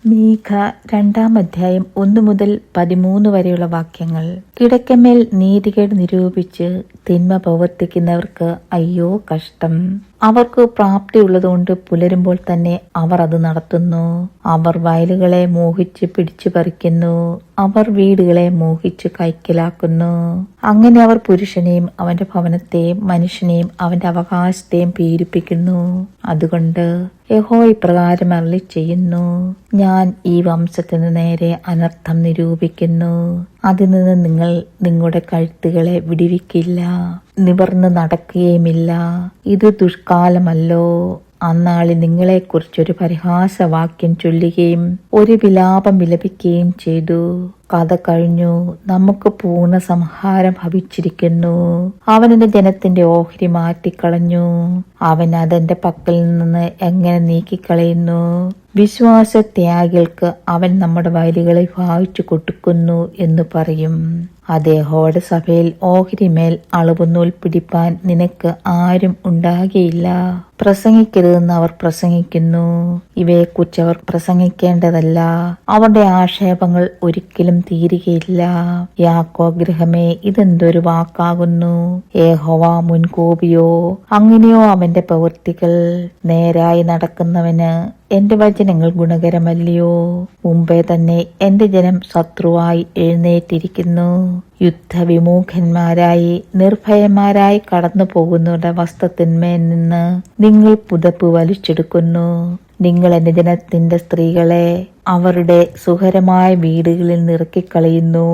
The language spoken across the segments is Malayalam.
മീഖ 2-ാം അധ്യായം 1 മുതൽ 13 വരെയുള്ള വാക്യങ്ങൾ. കിടക്കമേൽ നീതികേട് നിരൂപിച്ച് തിന്മ പ്രവർത്തിക്കുന്നവർക്ക് അയ്യോ കഷ്ടം. അവർക്ക് പ്രാപ്തിയുള്ളതുകൊണ്ട് പുലരുമ്പോൾ തന്നെ അവർ അത് നടത്തുന്നു. അവർ വയലുകളെ മോഹിച്ച് പിടിച്ചു പറിക്കുന്നു. അവർ വീടുകളെ മോഹിച്ച് കൈക്കലാക്കുന്നു. അങ്ങനെ അവർ പുരുഷനെയും അവന്റെ ഭവനത്തെയും മനുഷ്യനെയും അവന്റെ അവകാശത്തെയും പീഡിപ്പിക്കുന്നു. അതുകൊണ്ട് യഹോവ ഇപ്രകാരം അരുളിച്ചെയ്യുന്നു, ഞാൻ ഈ വംശത്തിന് നേരെ അനർത്ഥം നിരൂപിക്കുന്നു. അതിൽ നിന്ന് നിങ്ങൾ നിങ്ങളുടെ കഴുത്തുകളെ വിടുവിക്കില്ല, നിവർന്ന് നടക്കുകയുമില്ല. ഇത് ദുഷ്കാലമല്ലോ. അന്നാളിൽ നിങ്ങളെക്കുറിച്ചൊരു പരിഹാസവാക്യം ചൊല്ലുകയും ഒരു വിലാപം വിലപിക്കുകയും ചെയ്തു. കഥ കഴിഞ്ഞു, നമുക്ക് പൂർണ്ണ സംഹാരം ഭവിച്ചിരിക്കുന്നു. അവൻ എന്റെ ജനത്തിന്റെ ഓഹരി മാറ്റിക്കളഞ്ഞു. അവൻ അതെന്റെ പക്കൽ നിന്ന് എങ്ങനെ നീക്കിക്കളയുന്നു? വിശ്വാസത്യാഗികൾക്ക് അവൻ നമ്മുടെ വയലുകളെ ഭാവിച്ചു കൊടുക്കുന്നു എന്ന് പറയും. യഹോവയുടെ സഭയിൽ ഓഹരിമേൽ അളവുനൂൽ പിടിപ്പാൻ നിനക്ക് ആരും ഉണ്ടാകുകയില്ല. പ്രസംഗിക്കരുതെന്ന് അവർ പ്രസംഗിക്കുന്നു. ഇവയെക്കുറിച്ച് അവർ പ്രസംഗിക്കേണ്ടതല്ല. അവരുടെ ആക്ഷേപങ്ങൾ ഒരിക്കലും തീരുകയില്ല. യാക്കോബ് ഗൃഹമേ, ഇതെന്തൊരു വാക്കാകുന്നു! യഹോവ മുൻകോപിയോ? അങ്ങനെയോ അവന്റെ പ്രവൃത്തികൾ? നേരായി നടക്കുന്നവന് എന്റെ വചനങ്ങൾ ഗുണകരമല്ലയോ? മുമ്പേ തന്നെ എന്റെ ജനം ശത്രുവായി എഴുന്നേറ്റിരിക്കുന്നു. യുദ്ധവിമുഖന്മാരായി നിർഭയന്മാരായി കടന്നു പോകുന്നവരുടെ വസ്ത്രത്തിന്മേൽ നിന്ന് നിങ്ങൾ പുതപ്പ് വലിച്ചെടുക്കുന്നു. നിങ്ങൾ എന്റെ ജനത്തിന്റെ സ്ത്രീകളെ അവരുടെ സുഖകരമായ വീടുകളിൽ നിറക്കിക്കളയുന്നു.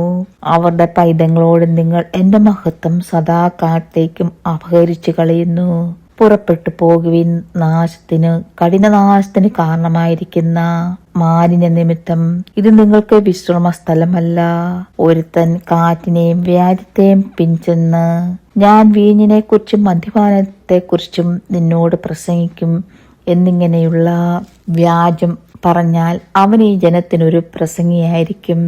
അവരുടെ പൈതങ്ങളോട് നിങ്ങൾ എന്റെ മഹത്വം സദാ കാലത്തേക്കും അപഹരിച്ചു കളയുന്നു. പുറപ്പെട്ടു പോകുവിൻ, നാശത്തിന് കഠിനനാശത്തിന് കാരണമായിരിക്കുന്ന മാലിന്യ നിമിത്തം ഇത് നിങ്ങൾക്ക് വിശ്രമ സ്ഥലമല്ല. ഒരുത്തൻ കാറ്റിനെയും വ്യാജത്തെയും പിൻചെന്ന് ഞാൻ വീഞ്ഞിനെ കുറിച്ചും മദ്യപാനത്തെ കുറിച്ചും നിന്നോട് പ്രസംഗിക്കും എന്നിങ്ങനെയുള്ള വ്യാജം പറഞ്ഞാൽ അവൻ ഈ ജനത്തിനൊരു പ്രസംഗിയായിരിക്കും.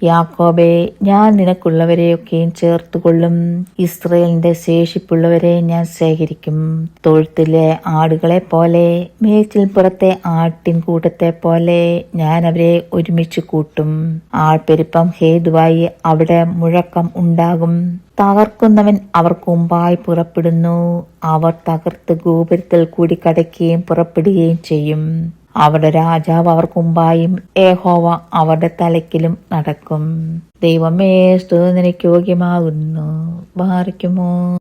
യാക്കോബേ, ഞാൻ നിനക്കുള്ളവരെയൊക്കെയും ചേർത്തുകൊള്ളും. ഇസ്രയേലിന്റെ ശേഷിപ്പുള്ളവരെ ഞാൻ ശേഖരിക്കും. തൊഴുത്തിലെ ആടുകളെ പോലെ, മേച്ചിൽപ്പുറത്തെ ആട്ടിൻകൂട്ടത്തെ പോലെ ഞാൻ അവരെ ഒരുമിച്ച് കൂട്ടും. ആൾപ്പെരുപ്പം ഹേതുവായി അവിടെ മുഴക്കം ഉണ്ടാകും. തകർക്കുന്നവൻ അവർക്ക് മുമ്പായി പുറപ്പെടുന്നു. അവർ തകർത്ത് ഗോപുരത്തിൽ കൂടി കടക്കുകയും പുറപ്പെടുകയും ചെയ്യും. അവരുടെ രാജാവ് അവർക്ക് മുമ്പായും യഹോവ അവരുടെ തലയ്ക്കിലും നടക്കും. ദൈവമേ, സ്തുതി നിനക്ക് യോഗ്യമാകുന്നു. ബാധിക്കുമോ?